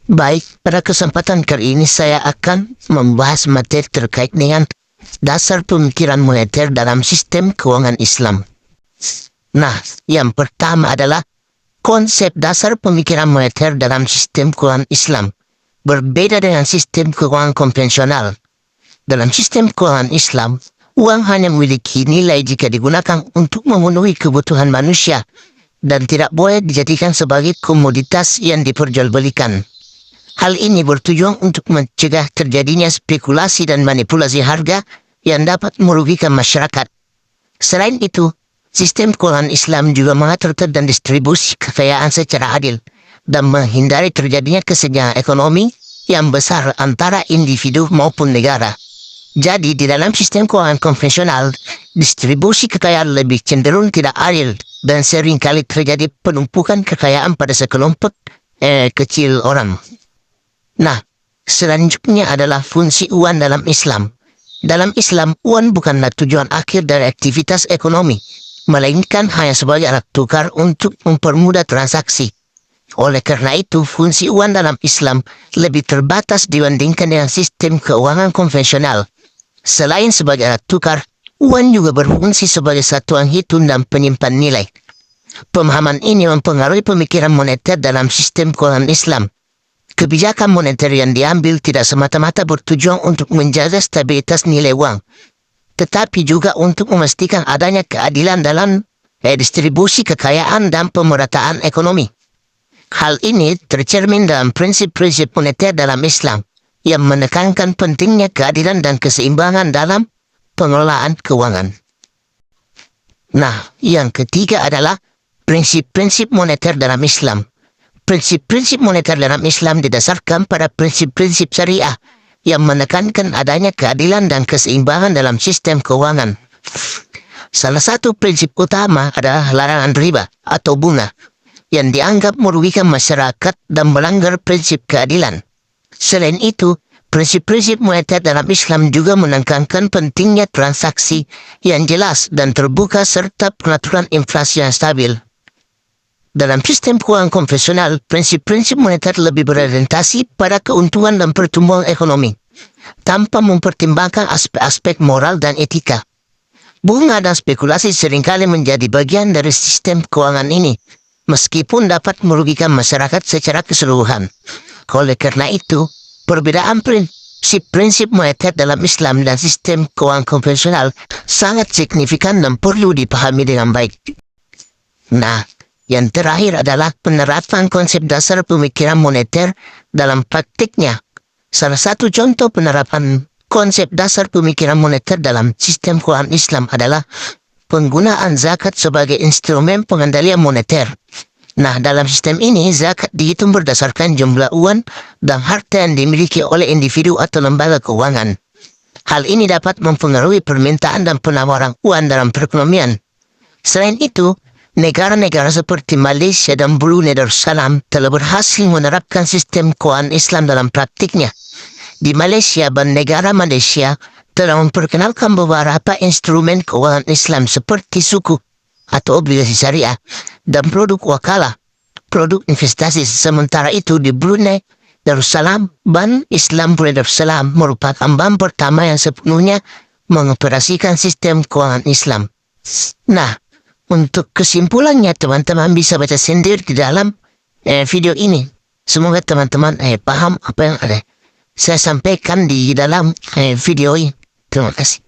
Baik, pada kesempatan kali ini saya akan membahas materi terkait dengan dasar pemikiran moneter dalam sistem keuangan Islam. Nah, yang pertama adalah konsep dasar pemikiran moneter dalam sistem keuangan Islam. Berbeda dengan sistem keuangan konvensional. Dalam sistem keuangan Islam, uang hanya memiliki nilai jika digunakan untuk memenuhi kebutuhan manusia dan tidak boleh dijadikan sebagai komoditas yang diperjualbelikan. Hal ini bertujuan untuk mencegah terjadinya spekulasi dan manipulasi harga yang dapat merugikan masyarakat. Selain itu, sistem keuangan Islam juga mengatur dan distribusi kekayaan secara adil dan menghindari terjadinya kesenjangan ekonomi yang besar antara individu maupun negara. Jadi, di dalam sistem keuangan konvensional, distribusi kekayaan lebih cenderung tidak adil dan seringkali terjadi penumpukan kekayaan pada sekelompok kecil orang. Nah, selanjutnya adalah fungsi uang dalam Islam. Dalam Islam, uang bukanlah tujuan akhir dari aktivitas ekonomi, melainkan hanya sebagai alat tukar untuk mempermudah transaksi. Oleh karena itu, fungsi uang dalam Islam lebih terbatas dibandingkan dengan sistem keuangan konvensional. Selain sebagai alat tukar, uang juga berfungsi sebagai satuan hitung dan penyimpan nilai. Pemahaman ini mempengaruhi pemikiran moneter dalam sistem keuangan Islam. Kebijakan moneter yang diambil tidak semata-mata bertujuan untuk menjaga stabilitas nilai uang, tetapi juga untuk memastikan adanya keadilan dalam distribusi kekayaan dan pemerataan ekonomi. Hal ini tercermin dalam prinsip-prinsip moneter dalam Islam yang menekankan pentingnya keadilan dan keseimbangan dalam pengelolaan keuangan. Nah, yang ketiga adalah prinsip-prinsip moneter dalam Islam. Prinsip-prinsip moneter dalam Islam didasarkan pada prinsip-prinsip syariah yang menekankan adanya keadilan dan keseimbangan dalam sistem keuangan. Salah satu prinsip utama adalah larangan riba atau bunga yang dianggap merugikan masyarakat dan melanggar prinsip keadilan. Selain itu, prinsip-prinsip moneter dalam Islam juga menekankan pentingnya transaksi yang jelas dan terbuka serta pengaturan inflasi yang stabil. Dalam sistem keuangan konvensional, prinsip-prinsip moneter lebih berorientasi pada keuntungan dan pertumbuhan ekonomi, tanpa mempertimbangkan aspek-aspek moral dan etika. Bunga dan spekulasi seringkali menjadi bagian dari sistem keuangan ini, meskipun dapat merugikan masyarakat secara keseluruhan. Oleh karena itu, perbedaan prinsip moneter dalam Islam dan sistem keuangan konvensional sangat signifikan dan perlu dipahami dengan baik. Nah, yang terakhir adalah penerapan konsep dasar pemikiran moneter dalam praktiknya. Salah satu contoh penerapan konsep dasar pemikiran moneter dalam sistem keuangan Islam adalah penggunaan zakat sebagai instrumen pengendalian moneter. Nah, dalam sistem ini, zakat dihitung berdasarkan jumlah uang dan harta yang dimiliki oleh individu atau lembaga keuangan. Hal ini dapat mempengaruhi permintaan dan penawaran uang dalam perekonomian. Selain itu, negara-negara seperti Malaysia dan Brunei Darussalam telah berhasil menerapkan sistem keuangan Islam dalam praktiknya. Di Malaysia dan negara Malaysia telah memperkenalkan beberapa instrumen keuangan Islam seperti suku atau obligasi syariah dan produk wakalah, produk investasi. Sementara itu di Brunei Darussalam, Bank Islam Brunei Darussalam merupakan bank pertama yang sepenuhnya mengoperasikan sistem keuangan Islam. Nah, untuk kesimpulannya, teman-teman bisa baca sendiri di dalam video ini. Semoga teman-teman paham apa yang ada saya sampaikan di dalam video ini. Terima kasih.